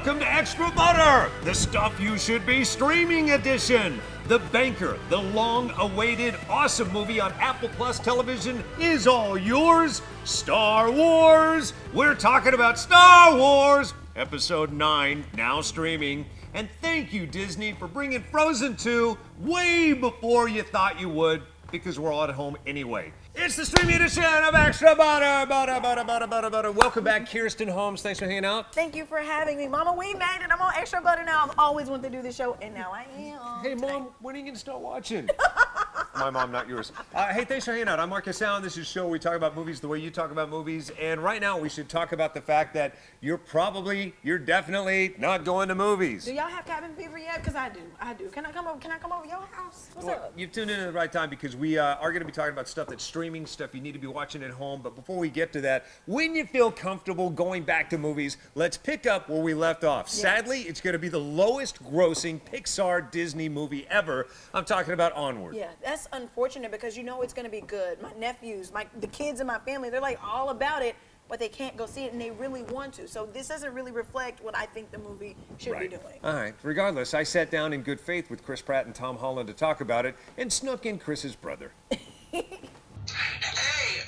Welcome to Extra Butter, the stuff you should be streaming edition. The Banker, the long-awaited awesome movie on Apple Plus television is all yours. Star Wars. We're talking about Star Wars, Episode 9, now streaming. And thank you, Disney, for bringing Frozen 2 way before you thought you would, because we're all at home anyway. It's the streaming edition of Extra Butter. Welcome back, Kirsten Holmes. Thanks for hanging out. Thank you for having me. Mama, we made it. I'm on Extra Butter now. I've always wanted to do this show, and now I am. Hey, Mom, when are you going to start watching? My mom, not yours. Hey, thanks for hanging out. I'm Marcus Allen. This is a show where we talk about movies the way you talk about movies. And right now, we should talk about the fact that you're definitely not going to movies. Do y'all have cabin fever yet? Because I do. Can I come over your house? What's up? You've tuned in at the right time because we are going to be talking about stuff that's streaming, stuff you need to be watching at home. But before we get to that, when you feel comfortable going back to movies, let's pick up where we left off. Yeah. Sadly, it's going to be the lowest grossing Pixar Disney movie ever. I'm talking about Onward. Yeah, that's unfortunate because you know it's going to be good. My nephews, the kids in my family, they're like all about it, but they can't go see it and they really want to. So this doesn't really reflect what I think the movie should be doing. All right. Regardless, I sat down in good faith with Chris Pratt and Tom Holland to talk about it and snuck in Chris's brother. Hey,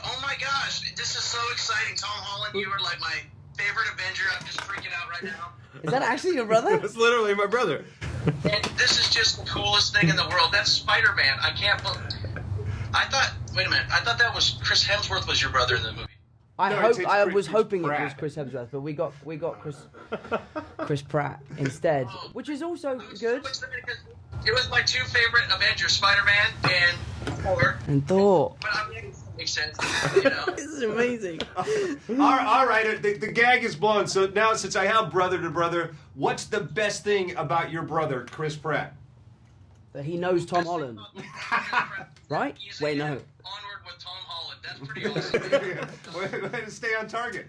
oh my gosh, this is so exciting. Tom Holland, you are like my favorite Avenger. I'm just freaking out right now. Is that actually your brother? That's literally my brother. And this is just the coolest thing in the world. That's Spider-Man. I can't believe... Wait a minute. I thought that was Chris Hemsworth was your brother in the movie. I was hoping it was Chris Hemsworth, but we got Chris Pratt instead, which is also good. It was my two favorite Avengers, Spider-Man and Thor. But I mean, it makes sense, you know. This is amazing. All right, the gag is blown. So now, since I have brother to brother, what's the best thing about your brother, Chris Pratt? That he knows Tom Holland. Right? Wait, no. Onward with Tom Holland. That's pretty awesome. Way to stay on target.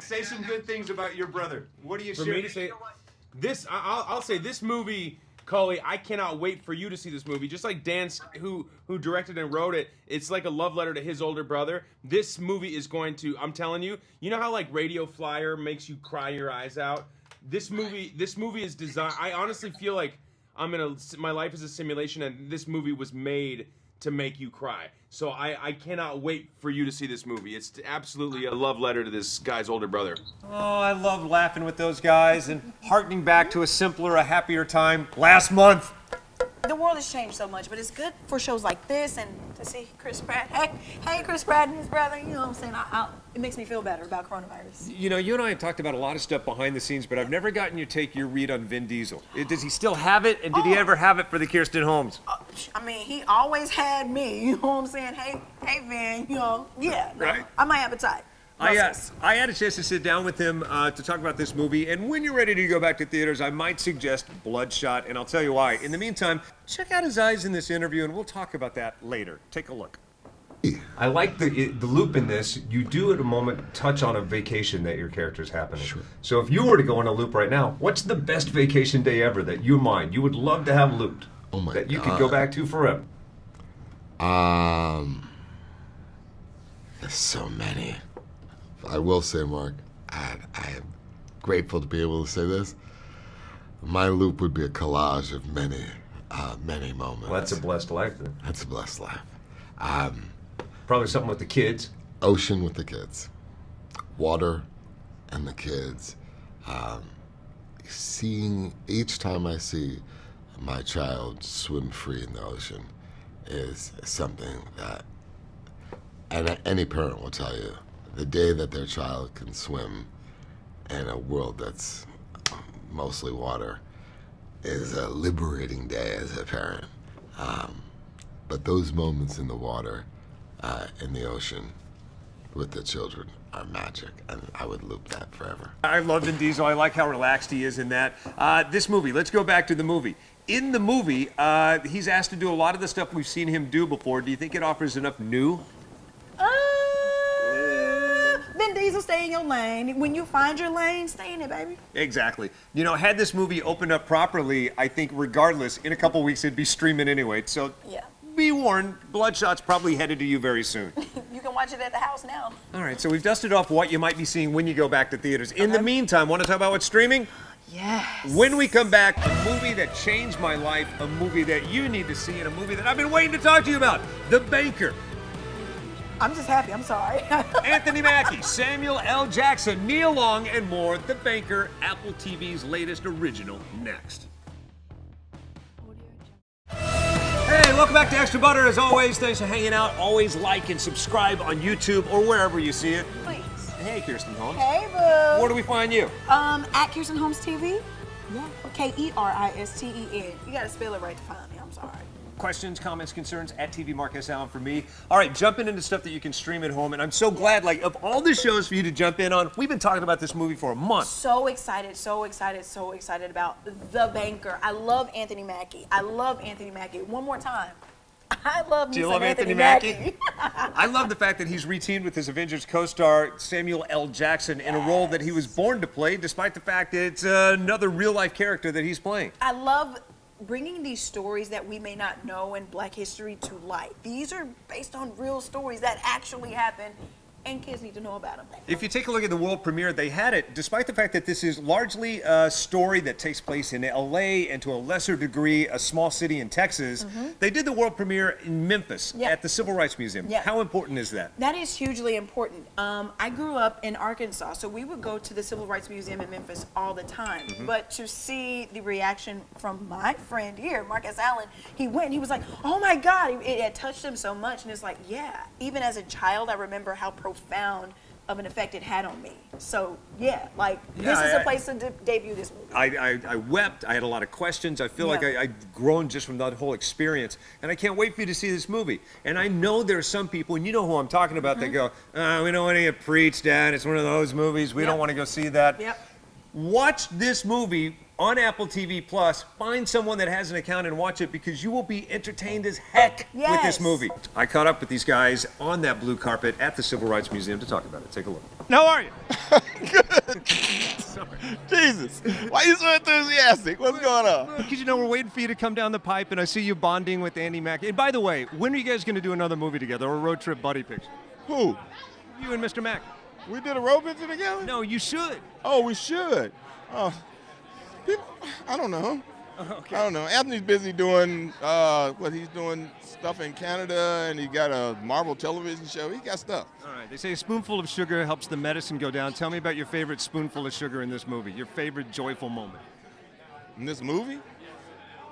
Say some good things about your brother. What do you For me to say this, I'll say this movie, Cully, I cannot wait for you to see this movie. Just like Dan, who directed and wrote it, it's like a love letter to his older brother. This movie is going to, I'm telling you, you know how like Radio Flyer makes you cry your eyes out? This movie is designed, I honestly feel like my life is a simulation and this movie was made to make you cry. So I cannot wait for you to see this movie. It's absolutely a love letter to this guy's older brother. Oh, I love laughing with those guys and hearkening back to a simpler, a happier time last month. The world has changed so much, but it's good for shows like this and to see Chris Pratt. Hey, Chris Pratt and his brother, you know what I'm saying? It makes me feel better about coronavirus. You know, you and I have talked about a lot of stuff behind the scenes, but I've never gotten your read on Vin Diesel. Does he still have it, and did he ever have it for the Kirsten Holmes? I mean, he always had me, you know what I'm saying? Hey, Vin, you know, yeah. No, right. I'm my appetite. I had a chance to sit down with him to talk about this movie, and when you're ready to go back to theaters, I might suggest Bloodshot, and I'll tell you why. In the meantime, check out his eyes in this interview, and we'll talk about that later. Take a look. I like the loop in this. You do at a moment touch on a vacation that your character's happening. Sure. So if you were to go on a loop right now, what's the best vacation day ever that you would love to have looped? Oh my that you God. could go back to forever? There's so many. I will say, Mark, I am grateful to be able to say this. My loop would be a collage of many moments. Well, that's a blessed life, then. That's a blessed life. Probably something with the kids. Ocean with the kids. Water and the kids. Seeing, each time I see my child swim free in the ocean is something that, and any parent will tell you, the day that their child can swim in a world that's mostly water is a liberating day as a parent. But those moments in the water, in the ocean, with the children are magic, and I would loop that forever. I love Vin Diesel. I like how relaxed he is in that. This movie, let's go back to the movie. In the movie, he's asked to do a lot of the stuff we've seen him do before. Do you think it offers enough new? Vin Diesel, stay in your lane. When you find your lane, stay in it, baby. Exactly. You know, had this movie opened up properly, I think regardless, in a couple weeks it'd be streaming anyway. So yeah. Be warned, Bloodshot's probably headed to you very soon. You can watch it at the house now. All right, so we've dusted off what you might be seeing when you go back to theaters. In the meantime, want to talk about what's streaming? Yes. When we come back, a movie that changed my life, a movie that you need to see, and a movie that I've been waiting to talk to you about, The Banker. I'm just happy. I'm sorry. Anthony Mackie, Samuel L. Jackson, Nia Long, and more. The Banker, Apple TV's latest original, next. Hey, welcome back to Extra Butter. As always, thanks for hanging out. Always like and subscribe on YouTube or wherever you see it. Please. Hey, Kirsten Holmes. Hey, boo. Where do we find you? At Kirsten Holmes TV. Yeah. Kristen. You gotta spell it right to find me. I'm sorry. Questions, comments, concerns at TV Marcus Allen for me. All right, jumping into stuff that you can stream at home, and I'm so glad, like, of all the shows for you to jump in on, we've been talking about this movie for a month. So excited about The Banker. I love Anthony Mackie. One more time. I love me Do you some love Anthony Mackie? I love the fact that he's reteamed with his Avengers co-star Samuel L. Jackson in a role that he was born to play, despite the fact that it's another real-life character that he's playing. I love bringing these stories that we may not know in Black history to light. These are based on real stories that actually happened, and kids need to know about them. If you take a look at the world premiere, they had it, despite the fact that this is largely a story that takes place in LA and to a lesser degree a small city in Texas, they did the world premiere in Memphis at the Civil Rights Museum. How important is that? That is hugely important. I grew up in Arkansas, so we would go to the Civil Rights Museum in Memphis all the time. But to see the reaction from my friend here, Marcus Allen, he went and he was like, oh my God, it had touched him so much. And it's like, yeah, even as a child, I remember how profound of an effect it had on me. So yeah, like this is a place to debut this movie. I wept. I had a lot of questions. I feel like I've grown just from that whole experience, and I can't wait for you to see this movie. And I know there are some people, and you know who I'm talking about, that go, we don't want to get preached at. It's one of those movies. We don't want to go see that. Watch this movie on Apple TV Plus. Find someone that has an account and watch it, because you will be entertained as heck with this movie. I caught up with these guys on that blue carpet at the Civil Rights Museum to talk about it. Take a look. How are you? Good. Jesus, why are you so enthusiastic? What's going on? Because you know we're waiting for you to come down the pipe, and I see you bonding with Andy Mackie. And by the way, when are you guys going to do another movie together, or a road trip buddy picture? Who? You and Mr. Mackie. We did a road picture together? No, you should. Oh, we should. People, I don't know. Okay. I don't know. Anthony's busy doing he's doing stuff in Canada, and he got a Marvel television show. He got stuff. All right. They say a spoonful of sugar helps the medicine go down. Tell me about your favorite spoonful of sugar in this movie. Your favorite joyful moment. In this movie?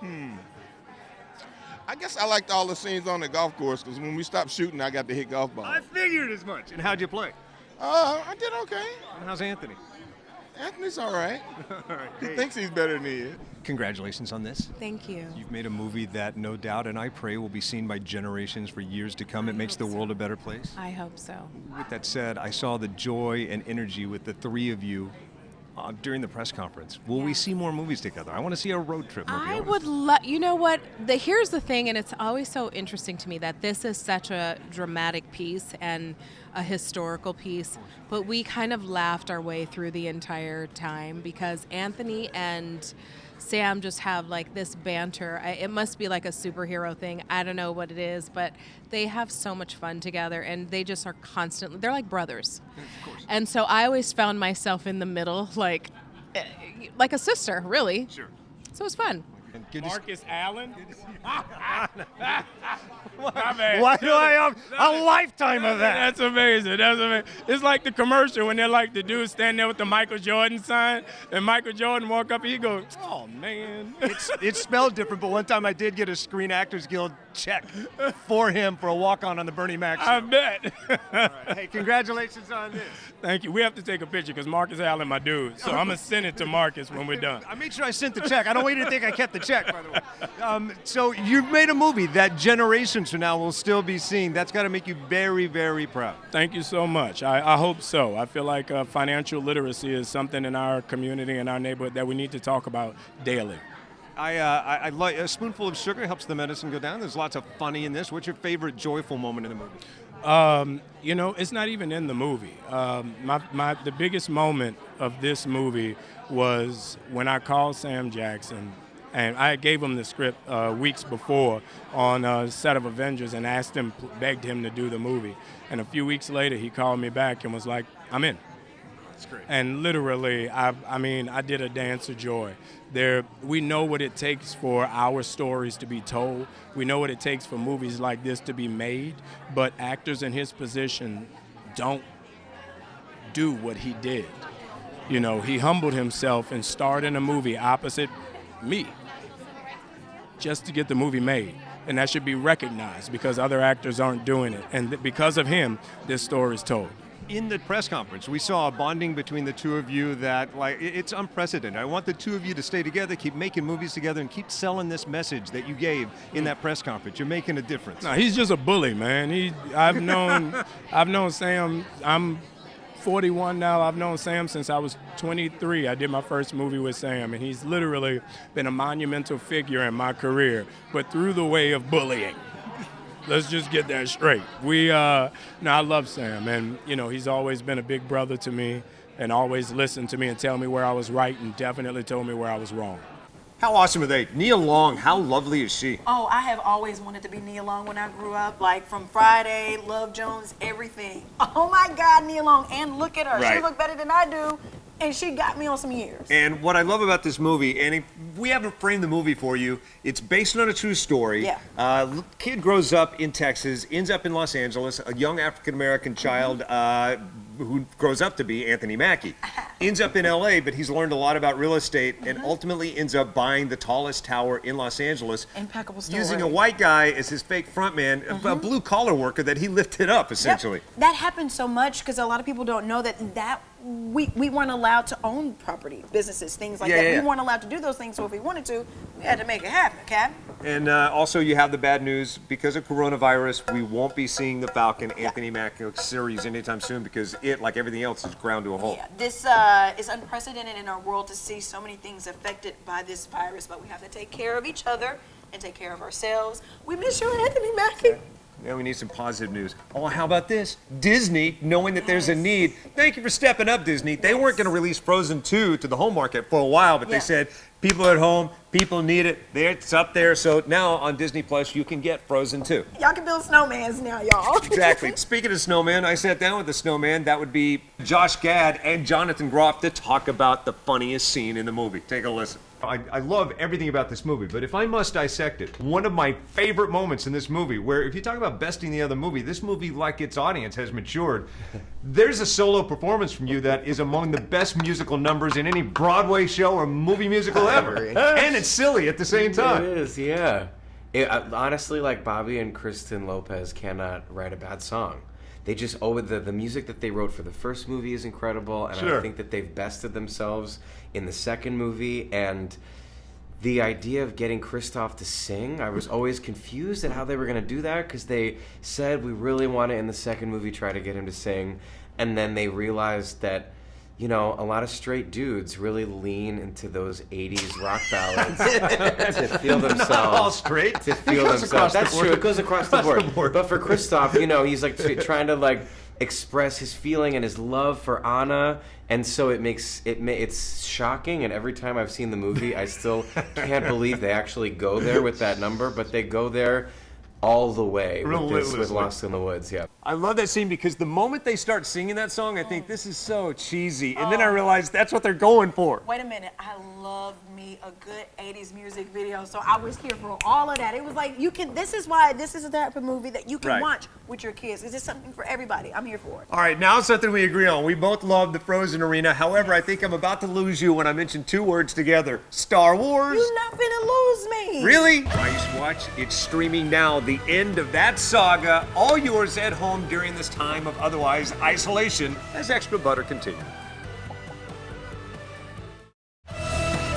I guess I liked all the scenes on the golf course, because when we stopped shooting, I got to hit golf balls. I figured as much. And how'd you play? I did okay. And how's Anthony? Anthony's all right. All right. He thinks he's better than he is. Congratulations on this. Thank you. You've made a movie that no doubt, and I pray, will be seen by generations for years to come. It makes the world a better place. I hope so. With that said, I saw the joy and energy with the three of you during the press conference. Will we see more movies together? I want to see a road trip movie. I would love, you know what, here's the thing, and it's always so interesting to me that this is such a dramatic piece and a historical piece, but we kind of laughed our way through the entire time, because Anthony and Sam just have like this banter. It must be like a superhero thing. I don't know what it is, but they have so much fun together, and they just are constantly, they're like brothers. Of course. And so I always found myself in the middle, like a sister, really. Sure. So it was fun. Marcus Allen? Why do I have a lifetime of that? That's amazing. That's amazing. It's like the commercial when they're like the dude standing there with the Michael Jordan sign, and Michael Jordan walk up and he goes, oh, man. It's spelled different, but one time I did get a Screen Actors Guild check for him for a walk-on on the Bernie Mac show. I bet. All right. Hey, congratulations on this. Thank you. We have to take a picture because Marcus Allen my dude, so I'm going to send it to Marcus when we're done. I made sure I sent the check. I don't want you to think I kept the check, by the way. So you've made a movie that generations from now will still be seeing. That's got to make you very, very proud. Thank you so much. I hope so. I feel like financial literacy is something in our community and our neighborhood that we need to talk about daily. I like a spoonful of sugar helps the medicine go down. There's lots of funny in this. What's your favorite joyful moment in the movie? You know, it's not even in the movie. The biggest moment of this movie was when I called Sam Jackson, and I gave him the script weeks before on a set of Avengers and begged him to do the movie. And a few weeks later, he called me back and was like, I'm in. And literally, I mean, I did a dance of joy. We know what it takes for our stories to be told. We know what it takes for movies like this to be made, but actors in his position don't do what he did. You know, he humbled himself and starred in a movie opposite me just to get the movie made. And that should be recognized because other actors aren't doing it. And because of him, this story is told. In the press conference, we saw a bonding between the two of you that, like, it's unprecedented. I want the two of you to stay together, keep making movies together, and keep selling this message that you gave in that press conference. You're making a difference. No, he's just a bully, man. I've known Sam. I'm 41 now. I've known Sam since I was 23. I did my first movie with Sam, and he's literally been a monumental figure in my career, but through the way of bullying. Let's just get that straight. I love Sam, and he's always been a big brother to me, and always listened to me and tell me where I was right, and definitely told me where I was wrong. How awesome are they? Nia Long, how lovely is she? Oh, I have always wanted to be Nia Long when I grew up, like from Friday, Love Jones, everything. Oh my God, Nia Long, and look at her. Right. She look better than I do. And she got me on some years. And what I love about this movie, and we haven't framed the movie for you, it's based on a true story. Yeah. Kid grows up in Texas, ends up in Los Angeles, a young African-American child who grows up to be Anthony Mackie. Ends up in LA, but he's learned a lot about real estate and ultimately ends up buying the tallest tower in Los Angeles. Impeccable story. Using a white guy as his fake frontman, a blue-collar worker that he lifted up, essentially. Yep. That happens so much because a lot of people don't know that we weren't allowed to own property, businesses, things like that. Yeah. We weren't allowed to do those things, so if we wanted to, we had to make it happen, okay? And also you have the bad news. Because of coronavirus, we won't be seeing the Falcon Anthony Mackie series anytime soon because it, like everything else, is ground to a halt. Yeah, this is unprecedented in our world to see so many things affected by this virus, but we have to take care of each other and take care of ourselves. We miss you and Anthony Mackie. Now we need some positive news. Oh, how about this? Disney, knowing that there's a need. Thank you for stepping up, Disney. They weren't going to release Frozen 2 to the home market for a while, but they said people at home, people need it. It's up there. So now on Disney Plus, you can get Frozen 2. Y'all can build snowmans now, y'all. Exactly. Speaking of snowman, I sat down with the snowman. That would be Josh Gad and Jonathan Groff to talk about the funniest scene in the movie. Take a listen. I love everything about this movie, but if I must dissect it, one of my favorite moments in this movie, where if you talk about besting the other movie, this movie, like its audience, has matured. There's a solo performance from you that is among the best musical numbers in any Broadway show or movie musical ever. And it's silly at the same time. It is, yeah. Honestly, like Bobby and Kristen Lopez cannot write a bad song. They just the music that they wrote for the first movie is incredible, and I think that they've bested themselves in the second movie. And the idea of getting Christoph to sing, I was always confused at how they were going to do that, because they said we really want to in the second movie try to get him to sing, and then they realized that a lot of straight dudes really lean into those 80s rock ballads to feel themselves. Not all straight. To feel themselves. That's true. It goes across the board. But for Christoph, he's like trying to express his feeling and his love for Anna, and so it's shocking. And every time I've seen the movie, I still can't believe they actually go there with that number. But they go there all the way with Lost in the Woods. Yeah. I love that scene because the moment they start singing that song, I think this is so cheesy, and then I realized that's what they're going for. Wait a minute, I love me a good 80s music video, so I was here for all of that. It was like, this is why this is a type of movie that you can watch with your kids. It's just something for everybody. I'm here for it. All right, now something we agree on. We both love the Frozen arena. However, I think I'm about to lose you when I mention two words together. Star Wars. You're not gonna lose me. Really? Nice watch. It's streaming now. The end of that saga. All yours at home during this time of otherwise isolation as Extra Butter continues.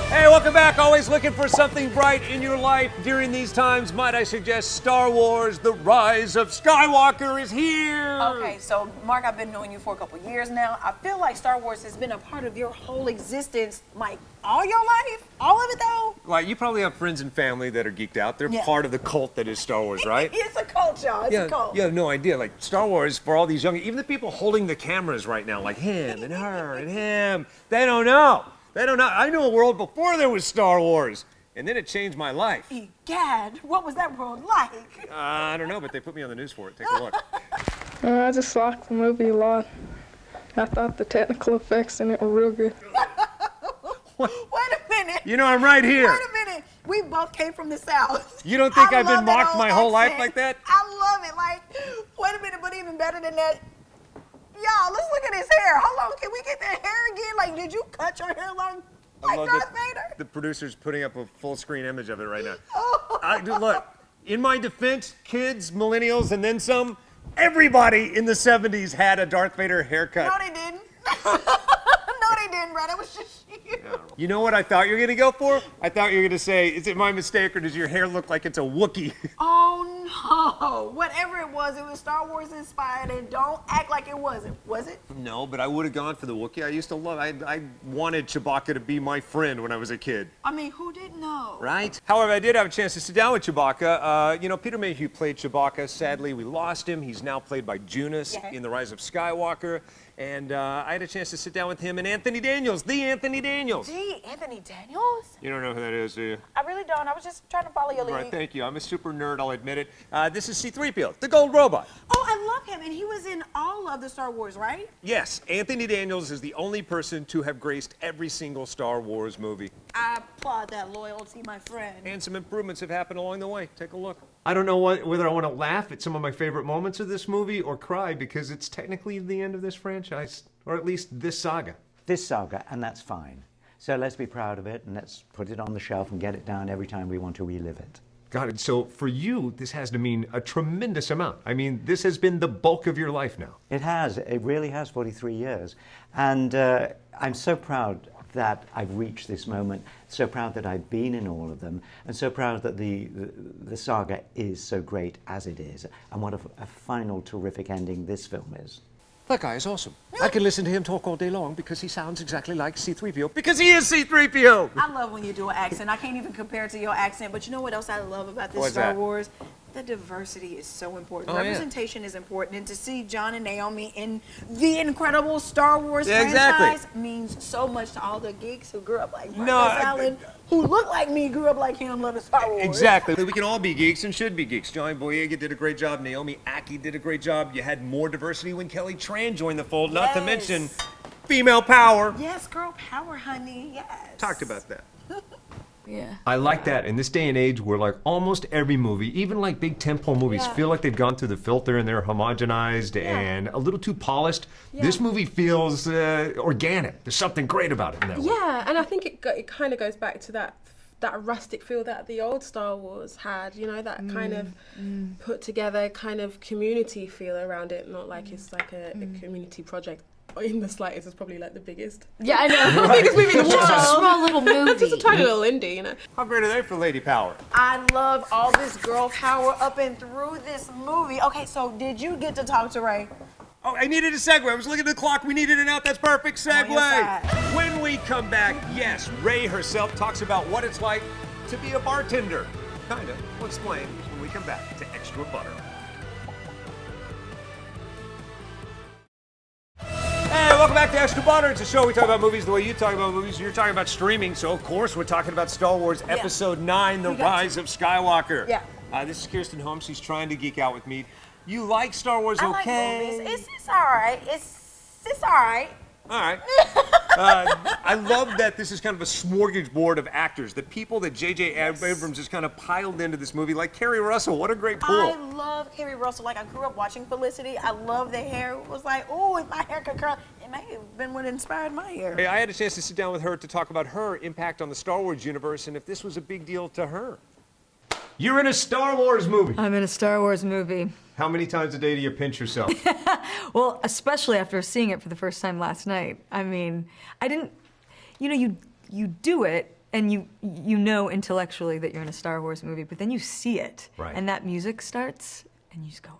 Hey, welcome back. Always looking for something bright in your life during these times. Might I suggest Star Wars, The Rise of Skywalker is here. Okay, so Mark, I've been knowing you for a couple years now. I feel like Star Wars has been a part of your whole existence, like all your life? All of it though? Like, you probably have friends and family that are geeked out. They're part of the cult that is Star Wars, right? It's a cult, y'all. It's a cult. You have no idea. Like, Star Wars, for all these young, even the people holding the cameras right now, like him and her and him, they don't know. They don't know. I knew a world before there was Star Wars, and then it changed my life. Egad, what was that world like? I don't know, but they put me on the news for it. Take a look. I just like the movie a lot. I thought the technical effects in it were real good. Wait a minute. You know, I'm right here. Wait a minute. We both came from the South. You don't think I've been love that mocked old my whole life accent. like that? I love it. Like, wait a minute, but even better than that, y'all, let's look at his hair. Hold on, can we get that hair again? Like, did you cut your hair like Darth Vader? The producer's putting up a full screen image of it right now. Look, in my defense, kids, millennials, and then some, everybody in the 70s had a Darth Vader haircut. No, they didn't. No, they didn't, bro. That was just you. You know what I thought you were going to go for? I thought you were going to say, is it my mistake or does your hair look like it's a Wookiee? Oh, no. Whatever it was Star Wars inspired, and don't act like it wasn't. Was it? No, but I would have gone for the Wookiee. I used to love I wanted Chewbacca to be my friend when I was a kid. I mean, who didn't know? Right? However, I did have a chance to sit down with Chewbacca. You know, Peter Mayhew played Chewbacca. Sadly, we lost him. He's now played by Joonas in The Rise of Skywalker. And I had a chance to sit down with him and Anthony Daniels, the Anthony Daniels. The Anthony Daniels? You don't know who that is, do you? I really don't. I was just trying to follow your lead. Right, thank you. I'm a super nerd, I'll admit it. This is C-3PO, the gold robot. Oh, I love him. And he was in all of the Star Wars, right? Yes, Anthony Daniels is the only person to have graced every single Star Wars movie. I applaud that loyalty, my friend. And some improvements have happened along the way. Take a look. I don't know whether I want to laugh at some of my favorite moments of this movie or cry because it's technically the end of this franchise, or at least this saga. This saga, and that's fine. So let's be proud of it and let's put it on the shelf and get it down every time we want to relive it. Got it. So for you, this has to mean a tremendous amount. I mean, this has been the bulk of your life now. It has. It really has, 43 years. And I'm so proud that I've reached this moment, so proud that I've been in all of them, and so proud that the saga is so great as it is, and what a final terrific ending this film is. That guy is awesome. I can listen to him talk all day long because he sounds exactly like C-3PO. Because he is C-3PO! I love when you do an accent. I can't even compare it to your accent, but you know what else I love about this Star Wars? The diversity is so important. Representation is important, and to see John and Naomi in the incredible Star Wars franchise means so much to all the geeks who grew up like Marcus Allen, who look like me, grew up like him, loving Star Wars. Exactly. We can all be geeks and should be geeks. Johnny Boyega did a great job. Naomi Ackie did a great job. You had more diversity when Keri Tran joined the fold, not to mention female power. Yes, girl power, honey. Yes. Talked about that. Yeah. I like that. In this day and age where like almost every movie, even like big tentpole movies, feel like they've gone through the filter and they're homogenized and a little too polished. This movie feels organic. There's something great about it in that way. Yeah, and I think it kind of goes back to that rustic feel that the old Star Wars had, you know, that kind of put together kind of community feel around it, not like it's like a community project. In the slightest, it's probably like the biggest. Yeah, I know. The biggest movie in the world. Just a small little movie. Just a tiny little indie, you know. How great are they for lady power? I love all this girl power up and through this movie. Okay, so did you get to talk to Ray? Oh, I needed a segue. I was looking at the clock. We needed it out. That's perfect segue. When we come back, yes, Ray herself talks about what it's like to be a bartender. Kind of. We'll explain when we come back to Extra Butter. Hey, welcome back to Extra Butter. It's a show we talk about movies the way you talk about movies. You're talking about streaming, so of course we're talking about Star Wars Episode 9, The Rise of Skywalker. Yeah. This is Kirsten Holmes. She's trying to geek out with me. You like Star Wars, I okay? like movies. It's all right. It's all right. All right. I love that this is kind of a smorgasbord of actors. The people that J.J. Abrams has kind of piled into this movie, like Keri Russell. What a great pull. I love Keri Russell. Like, I grew up watching Felicity. I love the hair. It was like, oh, if my hair could curl. It may have been what inspired my hair. Hey, I had a chance to sit down with her to talk about her impact on the Star Wars universe and if this was a big deal to her. You're in a Star Wars movie. I'm in a Star Wars movie. How many times a day do you pinch yourself? Well, especially after seeing it for the first time last night. I mean, I didn't, you know, you do it and you know intellectually that you're in a Star Wars movie, but then you see it. Right. And that music starts and you just go,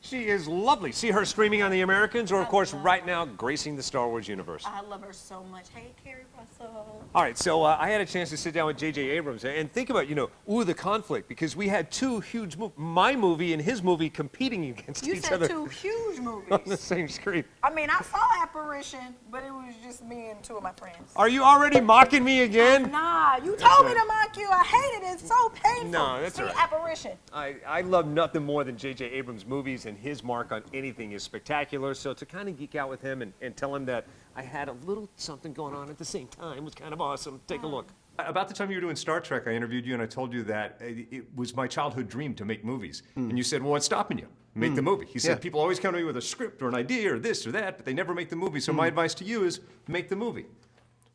She is lovely. See her streaming on The Americans or, of course, right now gracing the Star Wars universe. I love her so much. Hey, Keri Russell. All right, so I had a chance to sit down with J.J. Abrams and think about, the conflict, because we had two huge movies, my movie and his movie competing against each other. You said two huge movies. On the same screen. I mean, I saw Apparition, but it was just me and two of my friends. Are you already mocking me again? Nah, you told me to mock you. I hate it. It's so painful. No, that's See, all right. Apparition. I love nothing more than J.J. Abrams' movies, and his mark on anything is spectacular. So to kind of geek out with him and tell him that I had a little something going on at the same time was kind of awesome. Take a look. About the time you were doing Star Trek, I interviewed you and I told you that it was my childhood dream to make movies. And you said, well, what's stopping you? Make the movie. He said, people always come to me with a script or an idea or this or that, but they never make the movie. So my advice to you is make the movie.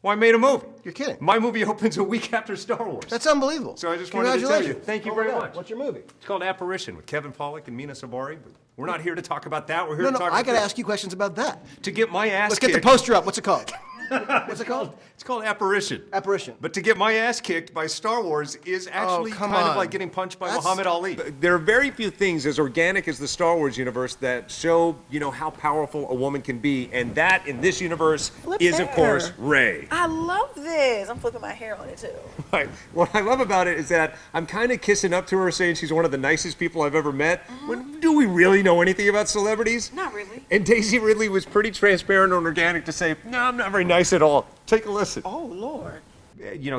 Well, I made a movie. You're kidding. My movie opens a week after Star Wars. That's unbelievable. So I just wanted to tell you, Congratulations. thank you very much. What's your movie? It's called Apparition with Kevin Pollak and Mina Sabari. But we're not here to talk about that. We're here No, to no, talk I about got to this. ask you questions about that. To get my ass Let's kicked. get the poster up. What's it called? What's it called? It's called Apparition. Apparition. But to get my ass kicked by Star Wars is actually come kind of on. like getting punched by Muhammad Ali. There are very few things as organic as the Star Wars universe that show, how powerful a woman can be, and that in this universe is, of course, Rey. I love this. I'm flipping my hair on it, too. Right. What I love about it is that I'm kind of kissing up to her, saying she's one of the nicest people I've ever met. When do we really know anything about celebrities? Not really. And Daisy Ridley was pretty transparent and organic to say, no, I'm not very nice at all. Take a listen. Oh, Lord.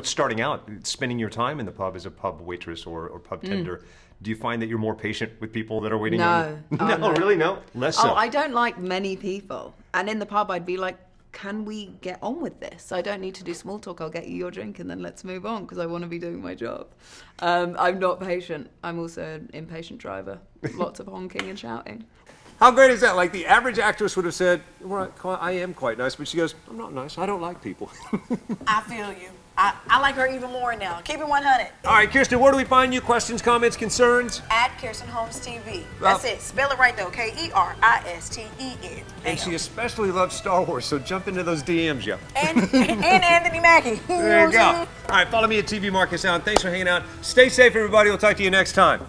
Starting out, spending your time in the pub as a pub waitress or pub tender, do you find that you're more patient with people that are waiting? No. No, really, no? Less so. Oh, I don't like many people. And in the pub, I'd be like, can we get on with this? I don't need to do small talk. I'll get you your drink and then let's move on because I want to be doing my job. I'm not patient. I'm also an impatient driver. Lots of honking and shouting. How great is that? Like the average actress would have said, well, I am quite nice, but she goes, I'm not nice. I don't like people. I feel you. I like her even more now. Keep it 100. All right, Kirsten, where do we find you? Questions, comments, concerns? At Kirsten Holmes TV. That's it. Spell it right, though. Keristen. And she especially loves Star Wars, so jump into those DMs, yeah. And Anthony Mackie. There you go. All right, follow me at TV Marcus Allen. Thanks for hanging out. Stay safe, everybody. We'll talk to you next time.